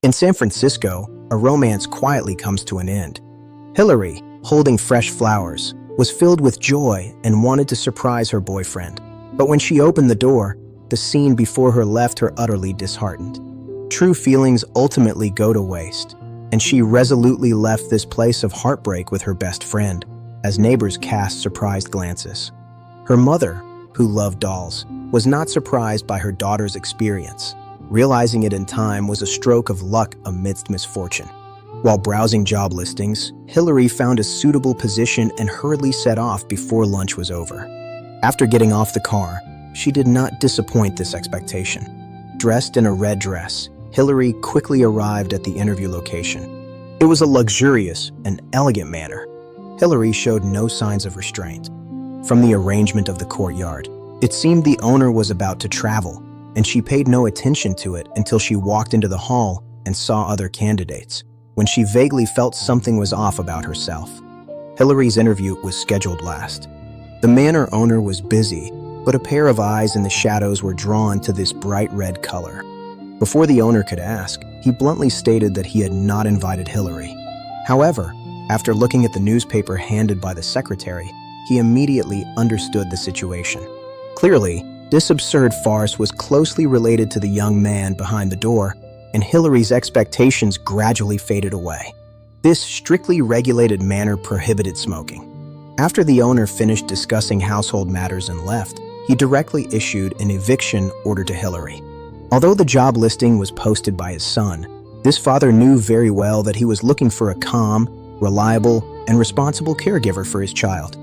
In San Francisco, a romance quietly comes to an end. Hilary, holding fresh flowers, was filled with joy and wanted to surprise her boyfriend. But when she opened the door, the scene before her left her utterly disheartened. True feelings ultimately go to waste, and she resolutely left this place of heartbreak with her best friend, as neighbors cast surprised glances. Her mother, who loved dolls, was not surprised by her daughter's experience. Realizing it in time was a stroke of luck amidst misfortune. While browsing job listings, Hilary found a suitable position and hurriedly set off before lunch was over. After getting off the car, she did not disappoint this expectation. Dressed in a red dress, Hilary quickly arrived at the interview location. It was a luxurious and elegant manor. Hilary showed no signs of restraint. From the arrangement of the courtyard, it seemed the owner was about to travel, and she paid no attention to it until she walked into the hall and saw other candidates, when she vaguely felt something was off about herself. Hilary's interview was scheduled last. The manor owner was busy, but a pair of eyes in the shadows were drawn to this bright red color. Before the owner could ask, he bluntly stated that he had not invited Hilary. However, after looking at the newspaper handed by the secretary, he immediately understood the situation. Clearly, this absurd farce was closely related to the young man behind the door, and Hilary's expectations gradually faded away. This strictly regulated manor prohibited smoking. After the owner finished discussing household matters and left, he directly issued an eviction order to Hilary. Although the job listing was posted by his son, this father knew very well that he was looking for a calm, reliable, and responsible caregiver for his child.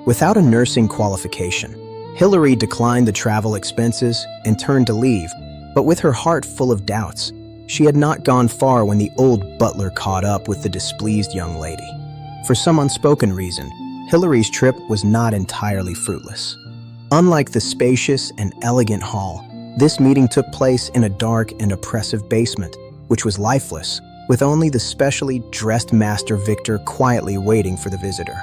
Without a nursing qualification, Hilary declined the travel expenses and turned to leave, but with her heart full of doubts. She had not gone far when the old butler caught up with the displeased young lady. For some unspoken reason, Hilary's trip was not entirely fruitless. Unlike the spacious and elegant hall, this meeting took place in a dark and oppressive basement, which was lifeless, with only the specially dressed Master Victor quietly waiting for the visitor.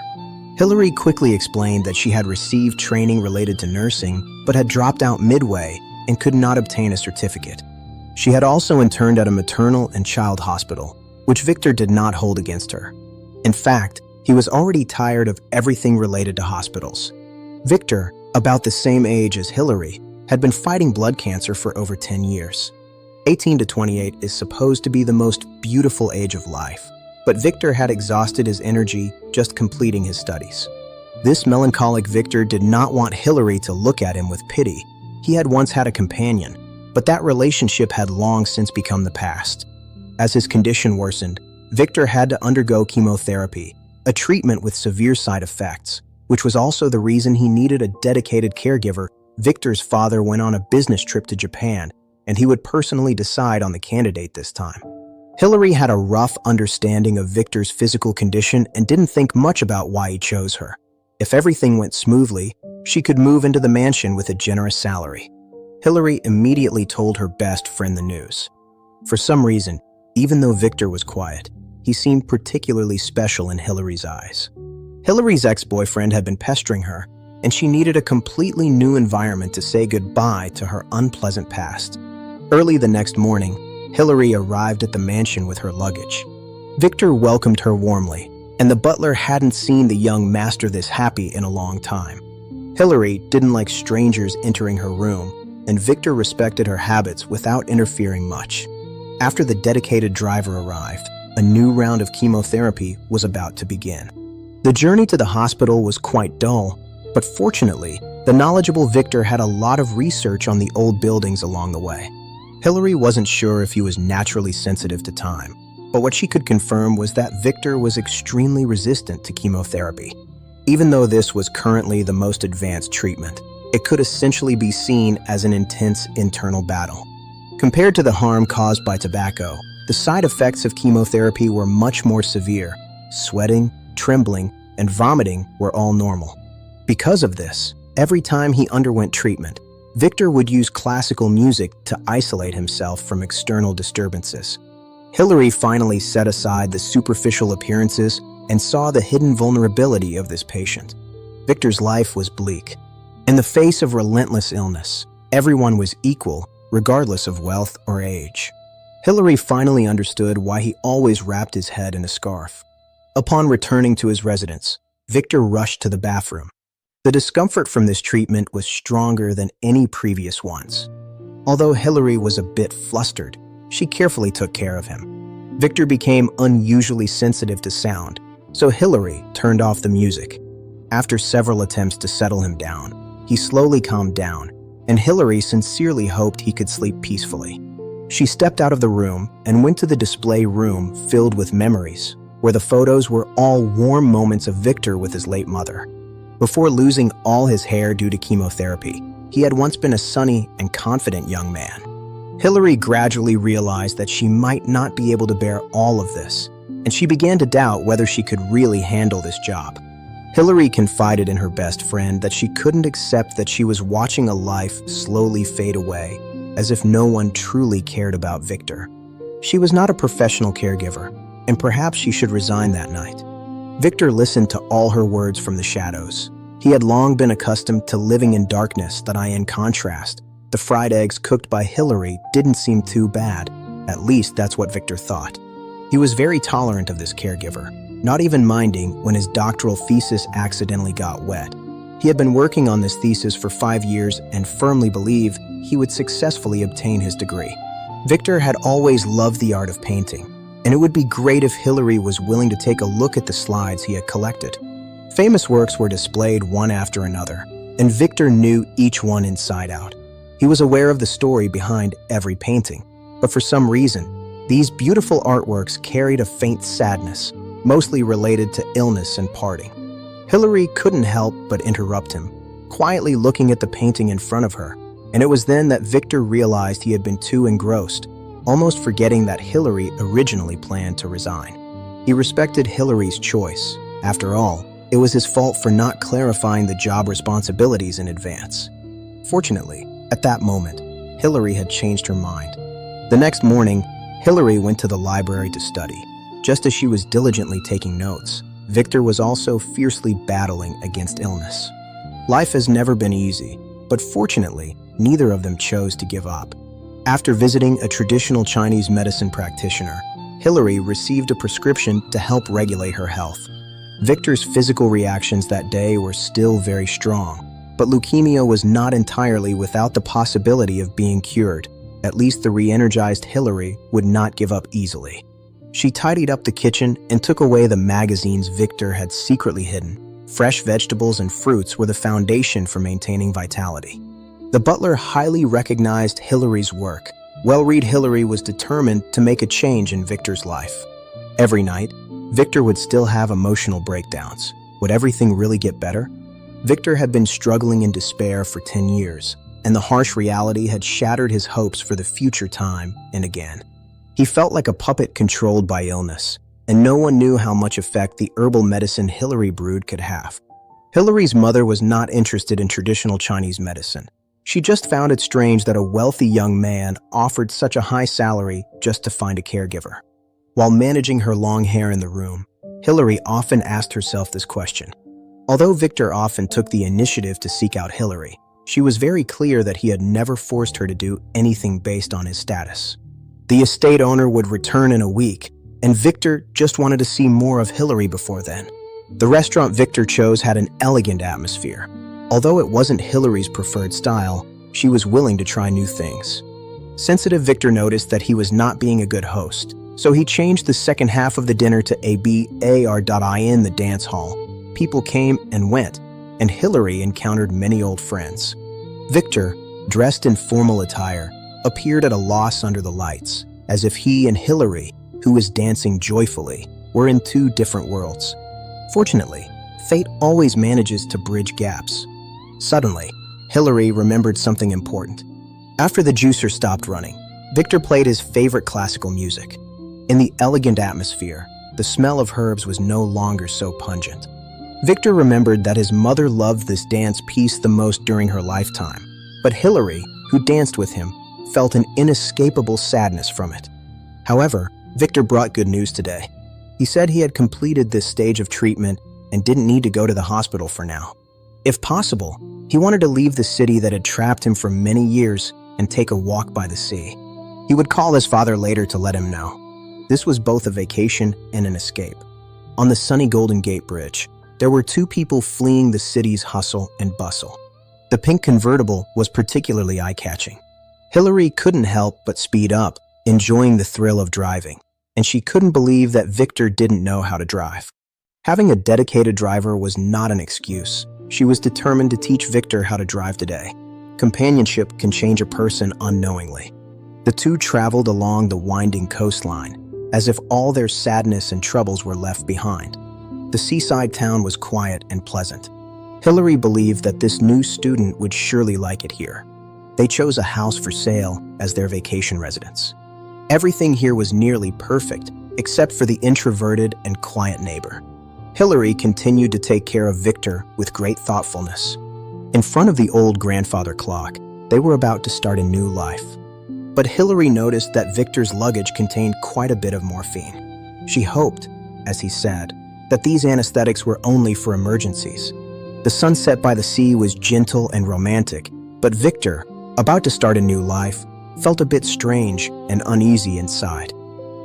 Hilary quickly explained that she had received training related to nursing, but had dropped out midway and could not obtain a certificate. She had also interned at a maternal and child hospital, which Victor did not hold against her. In fact, he was already tired of everything related to hospitals. Victor, about the same age as Hilary, had been fighting blood cancer for over 10 years. 18 to 28 is supposed to be the most beautiful age of life, but Victor had exhausted his energy just completing his studies. This melancholic Victor did not want Hilary to look at him with pity. He had once had a companion, but that relationship had long since become the past. As his condition worsened, Victor had to undergo chemotherapy, a treatment with severe side effects, which was also the reason he needed a dedicated caregiver. Victor's father went on a business trip to Japan, and he would personally decide on the candidate this time. Hilary had a rough understanding of Victor's physical condition and didn't think much about why he chose her. If everything went smoothly, she could move into the mansion with a generous salary. Hilary immediately told her best friend the news. For some reason, even though Victor was quiet, he seemed particularly special in Hilary's eyes. Hilary's ex-boyfriend had been pestering her, and she needed a completely new environment to say goodbye to her unpleasant past. Early the next morning, Hilary arrived at the mansion with her luggage. Victor welcomed her warmly, and the butler hadn't seen the young master this happy in a long time. Hilary didn't like strangers entering her room, and Victor respected her habits without interfering much. After the dedicated driver arrived, a new round of chemotherapy was about to begin. The journey to the hospital was quite dull, but fortunately, the knowledgeable Victor had a lot of research on the old buildings along the way. Hilary wasn't sure if he was naturally sensitive to time, but what she could confirm was that Victor was extremely resistant to chemotherapy. Even though this was currently the most advanced treatment, it could essentially be seen as an intense internal battle. Compared to the harm caused by tobacco, the side effects of chemotherapy were much more severe. Sweating, trembling, and vomiting were all normal. Because of this, every time he underwent treatment, Victor would use classical music to isolate himself from external disturbances. Hilary finally set aside the superficial appearances and saw the hidden vulnerability of this patient. Victor's life was bleak. In the face of relentless illness, everyone was equal, regardless of wealth or age. Hilary finally understood why he always wrapped his head in a scarf. Upon returning to his residence, Victor rushed to the bathroom. The discomfort from this treatment was stronger than any previous ones. Although Hilary was a bit flustered, she carefully took care of him. Victor became unusually sensitive to sound, so Hilary turned off the music. After several attempts to settle him down, he slowly calmed down, and Hilary sincerely hoped he could sleep peacefully. She stepped out of the room and went to the display room filled with memories, where the photos were all warm moments of Victor with his late mother. Before losing all his hair due to chemotherapy, he had once been a sunny and confident young man. Hilary gradually realized that she might not be able to bear all of this, and she began to doubt whether she could really handle this job. Hilary confided in her best friend that she couldn't accept that she was watching a life slowly fade away, as if no one truly cared about Victor. She was not a professional caregiver, and perhaps she should resign that night. Victor listened to all her words from the shadows. He had long been accustomed to living in darkness that in contrast, the fried eggs cooked by Hilary didn't seem too bad. At least that's what Victor thought. He was very tolerant of this caregiver, not even minding when his doctoral thesis accidentally got wet. He had been working on this thesis for 5 years and firmly believed he would successfully obtain his degree. Victor had always loved the art of painting, and it would be great if Hilary was willing to take a look at the slides he had collected. Famous works were displayed one after another, and Victor knew each one inside out. He was aware of the story behind every painting, but for some reason, these beautiful artworks carried a faint sadness, mostly related to illness and parting. Hilary couldn't help but interrupt him, quietly looking at the painting in front of her, and it was then that Victor realized he had been too engrossed, almost forgetting that Hilary originally planned to resign. He respected Hilary's choice. After all, it was his fault for not clarifying the job responsibilities in advance. Fortunately, at that moment, Hilary had changed her mind. The next morning, Hilary went to the library to study. Just as she was diligently taking notes, Victor was also fiercely battling against illness. Life has never been easy, but fortunately, neither of them chose to give up. After visiting a traditional Chinese medicine practitioner, Hilary received a prescription to help regulate her health. Victor's physical reactions that day were still very strong, but leukemia was not entirely without the possibility of being cured. At least the re-energized Hilary would not give up easily. She tidied up the kitchen and took away the magazines Victor had secretly hidden. Fresh vegetables and fruits were the foundation for maintaining vitality. The butler highly recognized Hilary's work. Well-read Hilary was determined to make a change in Victor's life. Every night, Victor would still have emotional breakdowns. Would everything really get better? Victor had been struggling in despair for 10 years, and the harsh reality had shattered his hopes for the future time and again. He felt like a puppet controlled by illness, and no one knew how much effect the herbal medicine Hilary brewed could have. Hilary's mother was not interested in traditional Chinese medicine. She just found it strange that a wealthy young man offered such a high salary just to find a caregiver. While managing her long hair in the room, Hilary often asked herself this question. Although Victor often took the initiative to seek out Hilary, she was very clear that he had never forced her to do anything based on his status. The estate owner would return in a week, and Victor just wanted to see more of Hilary before then. The restaurant Victor chose had an elegant atmosphere. Although it wasn't Hilary's preferred style, she was willing to try new things. Sensitive Victor noticed that he was not being a good host, so he changed the second half of the dinner to ABAR.in the dance hall. People came and went, and Hilary encountered many old friends. Victor, dressed in formal attire, appeared at a loss under the lights, as if he and Hilary, who was dancing joyfully, were in two different worlds. Fortunately, fate always manages to bridge gaps. Suddenly, Hilary remembered something important. After the juicer stopped running, Victor played his favorite classical music. In the elegant atmosphere, the smell of herbs was no longer so pungent. Victor remembered that his mother loved this dance piece the most during her lifetime, but Hilary, who danced with him, felt an inescapable sadness from it. However, Victor brought good news today. He said he had completed this stage of treatment and didn't need to go to the hospital for now. If possible, he wanted to leave the city that had trapped him for many years and take a walk by the sea. He would call his father later to let him know. This was both a vacation and an escape. On the sunny Golden Gate Bridge, there were two people fleeing the city's hustle and bustle. The pink convertible was particularly eye-catching. Hilary couldn't help but speed up, enjoying the thrill of driving, and she couldn't believe that Victor didn't know how to drive. Having a dedicated driver was not an excuse. She was determined to teach Victor how to drive today. Companionship can change a person unknowingly. The two traveled along the winding coastline, as if all their sadness and troubles were left behind. The seaside town was quiet and pleasant. Hilary believed that this new student would surely like it here. They chose a house for sale as their vacation residence. Everything here was nearly perfect, except for the introverted and quiet neighbor. Hilary continued to take care of Victor with great thoughtfulness. In front of the old grandfather clock, they were about to start a new life. But Hilary noticed that Victor's luggage contained quite a bit of morphine. She hoped, as he said, that these anesthetics were only for emergencies. The sunset by the sea was gentle and romantic, but Victor, about to start a new life, felt a bit strange and uneasy inside.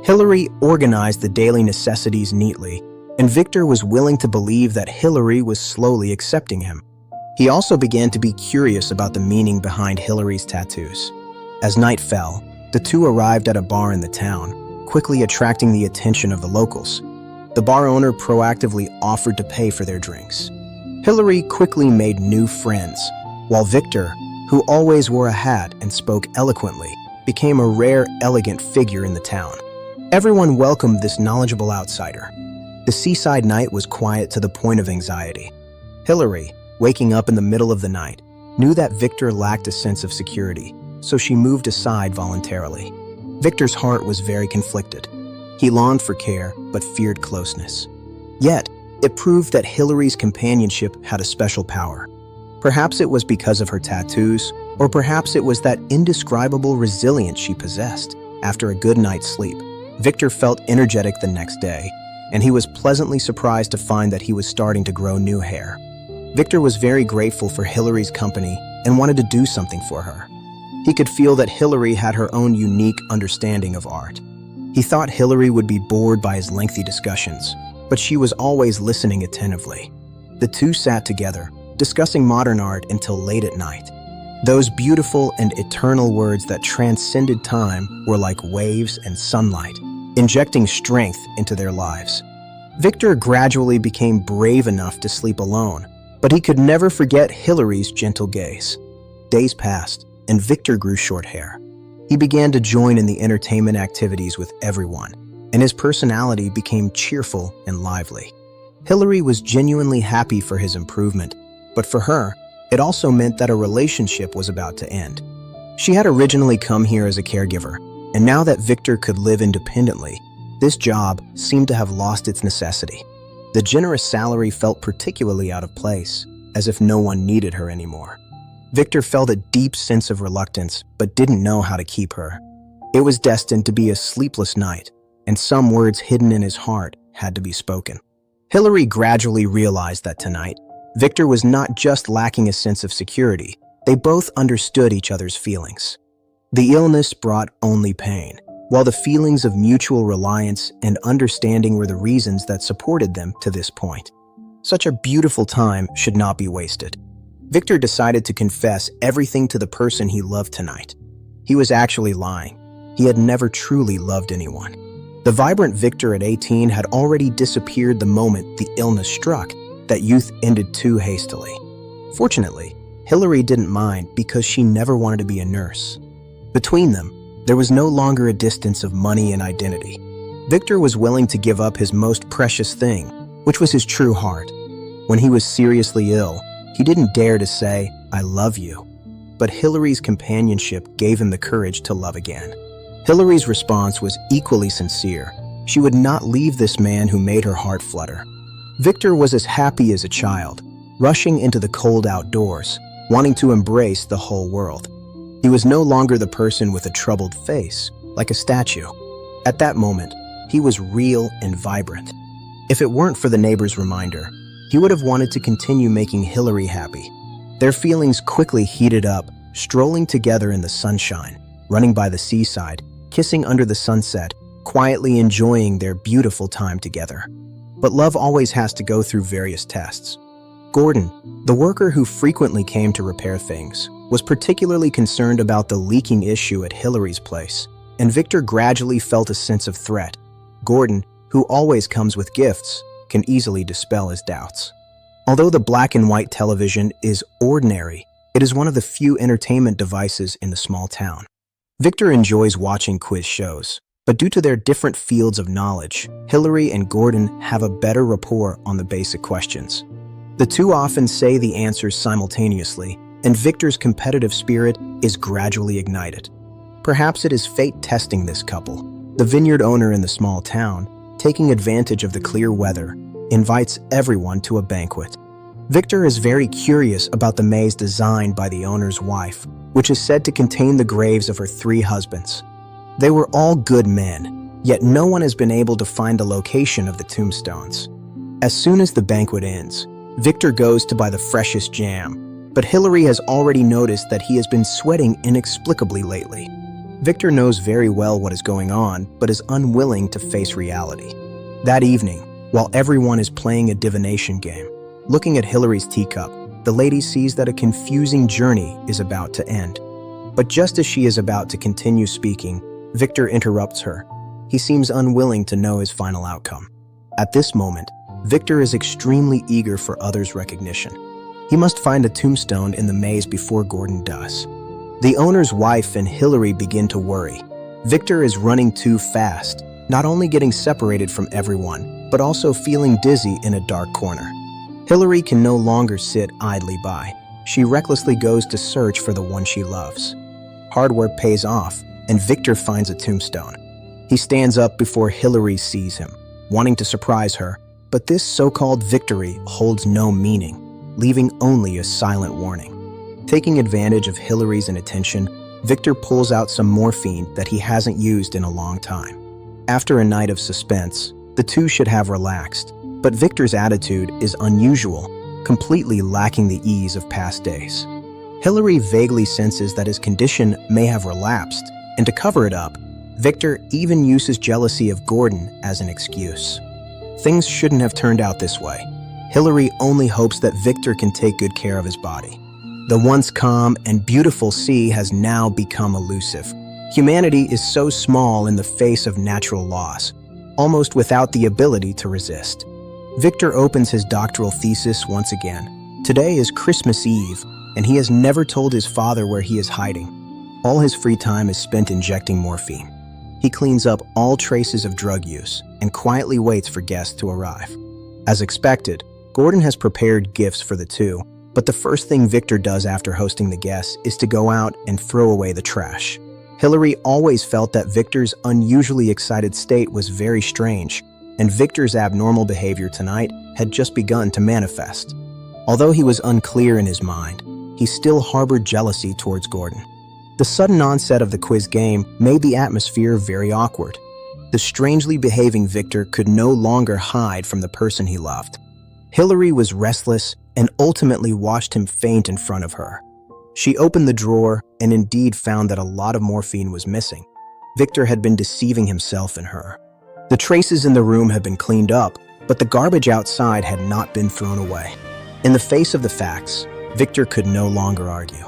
Hilary organized the daily necessities neatly, and Victor was willing to believe that Hilary was slowly accepting him. He also began to be curious about the meaning behind Hilary's tattoos. As night fell, the two arrived at a bar in the town, quickly attracting the attention of the locals. The bar owner proactively offered to pay for their drinks. Hilary quickly made new friends, while Victor, who always wore a hat and spoke eloquently, became a rare, elegant figure in the town. Everyone welcomed this knowledgeable outsider. The seaside night was quiet to the point of anxiety. Hilary, waking up in the middle of the night, knew that Victor lacked a sense of security, so she moved aside voluntarily. Victor's heart was very conflicted. He longed for care, but feared closeness. Yet, it proved that Hilary's companionship had a special power. Perhaps it was because of her tattoos, or perhaps it was that indescribable resilience she possessed. After a good night's sleep, Victor felt energetic the next day, and he was pleasantly surprised to find that he was starting to grow new hair. Victor was very grateful for Hilary's company and wanted to do something for her. He could feel that Hilary had her own unique understanding of art. He thought Hilary would be bored by his lengthy discussions, but she was always listening attentively. The two sat together, discussing modern art until late at night. Those beautiful and eternal words that transcended time were like waves and sunlight, injecting strength into their lives. Victor gradually became brave enough to sleep alone, but he could never forget Hilary's gentle gaze. Days passed, and Victor grew short hair. He began to join in the entertainment activities with everyone, and his personality became cheerful and lively. Hilary was genuinely happy for his improvement, but for her, it also meant that a relationship was about to end. She had originally come here as a caregiver, and now that Victor could live independently, this job seemed to have lost its necessity. The generous salary felt particularly out of place, as if no one needed her anymore. Victor felt a deep sense of reluctance, but didn't know how to keep her. It was destined to be a sleepless night, and some words hidden in his heart had to be spoken. Hilary gradually realized that tonight, Victor was not just lacking a sense of security, they both understood each other's feelings. The illness brought only pain, while the feelings of mutual reliance and understanding were the reasons that supported them to this point. Such a beautiful time should not be wasted. Victor decided to confess everything to the person he loved tonight. He was actually lying. He had never truly loved anyone. The vibrant Victor at 18 had already disappeared the moment the illness struck. That youth ended too hastily. Fortunately, Hilary didn't mind because she never wanted to be a nurse. Between them, there was no longer a distance of money and identity. Victor was willing to give up his most precious thing, which was his true heart. When he was seriously ill, he didn't dare to say, "I love you." But Hilary's companionship gave him the courage to love again. Hilary's response was equally sincere. She would not leave this man who made her heart flutter. Victor was as happy as a child, rushing into the cold outdoors, wanting to embrace the whole world. He was no longer the person with a troubled face, like a statue. At that moment, he was real and vibrant. If it weren't for the neighbor's reminder, he would have wanted to continue making Hilary happy. Their feelings quickly heated up, strolling together in the sunshine, running by the seaside, kissing under the sunset, quietly enjoying their beautiful time together. But love always has to go through various tests. Gordon, the worker who frequently came to repair things, was particularly concerned about the leaking issue at Hilary's place, and Victor gradually felt a sense of threat. Gordon, who always comes with gifts, can easily dispel his doubts. Although the black and white television is ordinary, it is one of the few entertainment devices in the small town. Victor enjoys watching quiz shows, but due to their different fields of knowledge, Hilary and Gordon have a better rapport on the basic questions. The two often say the answers simultaneously, and Victor's competitive spirit is gradually ignited. Perhaps it is fate testing this couple. The vineyard owner in the small town, taking advantage of the clear weather, invites everyone to a banquet. Victor is very curious about the maze designed by the owner's wife, which is said to contain the graves of her 3 husbands. They were all good men, yet no one has been able to find the location of the tombstones. As soon as the banquet ends, Victor goes to buy the freshest jam, but Hilary has already noticed that he has been sweating inexplicably lately. Victor knows very well what is going on, but is unwilling to face reality. That evening, while everyone is playing a divination game, looking at Hilary's teacup, the lady sees that a confusing journey is about to end. But just as she is about to continue speaking, Victor interrupts her. He seems unwilling to know his final outcome. At this moment, Victor is extremely eager for others' recognition. He must find a tombstone in the maze before Gordon does. The owner's wife and Hilary begin to worry. Victor is running too fast, not only getting separated from everyone, but also feeling dizzy in a dark corner. Hilary can no longer sit idly by. She recklessly goes to search for the one she loves. Hard work pays off, and Victor finds a tombstone. He stands up before Hilary sees him, wanting to surprise her, but this so-called victory holds no meaning, leaving only a silent warning. Taking advantage of Hilary's inattention, Victor pulls out some morphine that he hasn't used in a long time. After a night of suspense, the two should have relaxed, but Victor's attitude is unusual, completely lacking the ease of past days. Hilary vaguely senses that his condition may have relapsed, and to cover it up, Victor even uses jealousy of Gordon as an excuse. Things shouldn't have turned out this way. Hilary only hopes that Victor can take good care of his body. The once calm and beautiful sea has now become elusive. Humanity is so small in the face of natural laws, almost without the ability to resist. Victor opens his doctoral thesis once again. Today is Christmas Eve, and he has never told his father where he is hiding. All his free time is spent injecting morphine. He cleans up all traces of drug use and quietly waits for guests to arrive. As expected, Gordon has prepared gifts for the two, but the first thing Victor does after hosting the guests is to go out and throw away the trash. Hilary always felt that Victor's unusually excited state was very strange, and Victor's abnormal behavior tonight had just begun to manifest. Although he was unclear in his mind, he still harbored jealousy towards Gordon. The sudden onset of the quiz game made the atmosphere very awkward. The strangely behaving Victor could no longer hide from the person he loved. Hilary was restless and ultimately watched him faint in front of her. She opened the drawer and indeed found that a lot of morphine was missing. Victor had been deceiving himself and her. The traces in the room had been cleaned up, but the garbage outside had not been thrown away. In the face of the facts, Victor could no longer argue.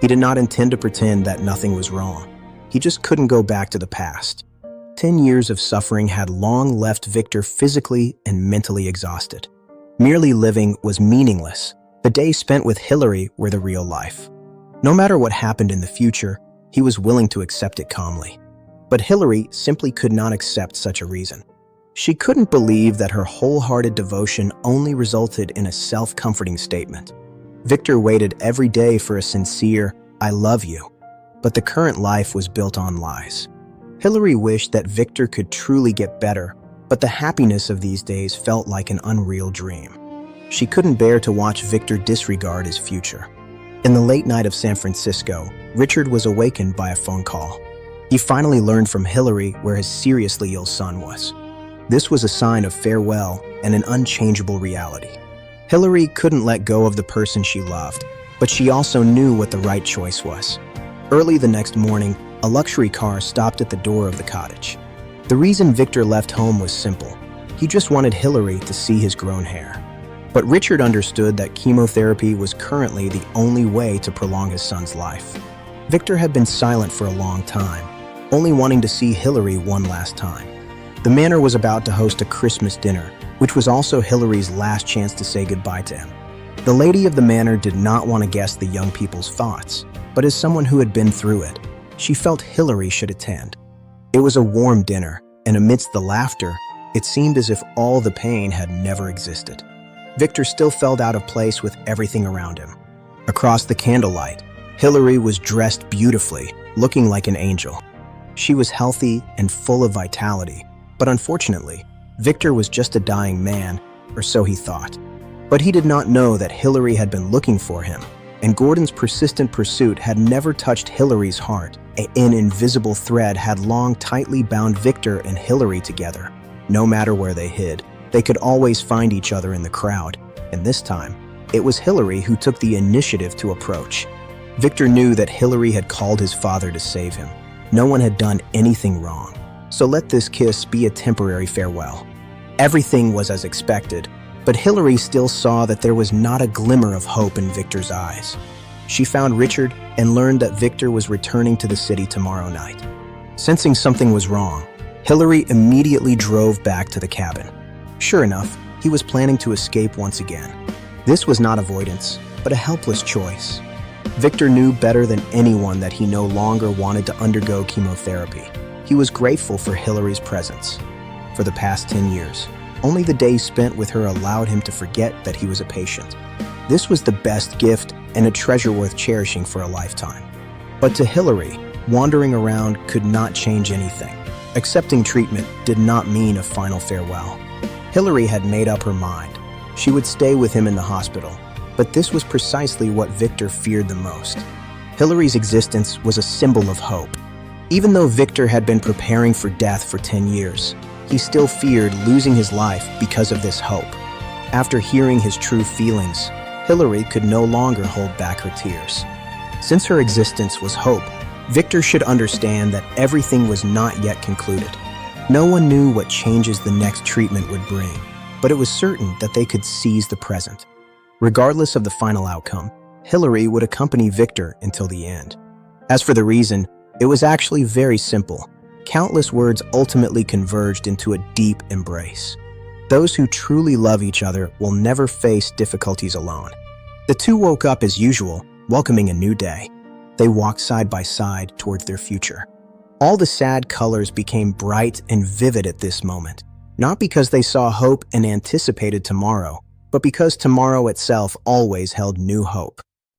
He did not intend to pretend that nothing was wrong. He just couldn't go back to the past. 10 years of suffering had long left Victor physically and mentally exhausted. Merely living was meaningless. The days spent with Hilary were the real life. No matter what happened in the future, he was willing to accept it calmly. But Hilary simply could not accept such a reason. She couldn't believe that her wholehearted devotion only resulted in a self-comforting statement. Victor waited every day for a sincere, "I love you," but the current life was built on lies. Hilary wished that Victor could truly get better, but the happiness of these days felt like an unreal dream. She couldn't bear to watch Victor disregard his future. In the late night of San Francisco, Richard was awakened by a phone call. He finally learned from Hilary where his seriously ill son was. This was a sign of farewell and an unchangeable reality. Hilary couldn't let go of the person she loved, but she also knew what the right choice was. Early the next morning, A luxury car stopped at the door of the cottage. The reason Victor left home was simple. He just wanted Hilary to see his grown hair. But Richard understood that chemotherapy was currently the only way to prolong his son's life. Victor had been silent for a long time, only wanting to see Hilary one last time. The manor was about to host a Christmas dinner, which was also Hilary's last chance to say goodbye to him. The lady of the manor did not want to guess the young people's thoughts, but as someone who had been through it, she felt Hilary should attend. It was a warm dinner, and amidst the laughter, it seemed as if all the pain had never existed. Victor still felt out of place with everything around him. Across the candlelight, Hilary was dressed beautifully, looking like an angel. She was healthy and full of vitality, but unfortunately, Victor was just a dying man, or so he thought. But he did not know that Hilary had been looking for him, and Gordon's persistent pursuit had never touched Hilary's heart. An invisible thread had long tightly bound Victor and Hilary together. No matter where they hid, they could always find each other in the crowd, and this time, it was Hilary who took the initiative to approach. Victor knew that Hilary had called his father to save him. No one had done anything wrong, so let this kiss be a temporary farewell. Everything was as expected, but Hilary still saw that there was not a glimmer of hope in Victor's eyes. She found Richard and learned that Victor was returning to the city tomorrow night. Sensing something was wrong, Hilary immediately drove back to the cabin. Sure enough, he was planning to escape once again. This was not avoidance, but a helpless choice. Victor knew better than anyone that he no longer wanted to undergo chemotherapy. He was grateful for Hilary's presence. For the past 10 years, only the days spent with her allowed him to forget that he was a patient. This was the best gift and a treasure worth cherishing for a lifetime. But to Hilary, wandering around could not change anything. Accepting treatment did not mean a final farewell. Hilary had made up her mind. She would stay with him in the hospital, but this was precisely what Victor feared the most. Hilary's existence was a symbol of hope. Even though Victor had been preparing for death for 10 years, he still feared losing his life because of this hope. After hearing his true feelings, Hilary could no longer hold back her tears. Since her existence was hope, Victor should understand that everything was not yet concluded. No one knew what changes the next treatment would bring, but it was certain that they could seize the present. Regardless of the final outcome, Hilary would accompany Victor until the end. As for the reason, it was actually very simple. Countless words ultimately converged into a deep embrace. Those who truly love each other will never face difficulties alone. The two woke up as usual, welcoming a new day. They walked side by side towards their future. All the sad colors became bright and vivid at this moment, not because they saw hope and anticipated tomorrow, but because tomorrow itself always held new hope.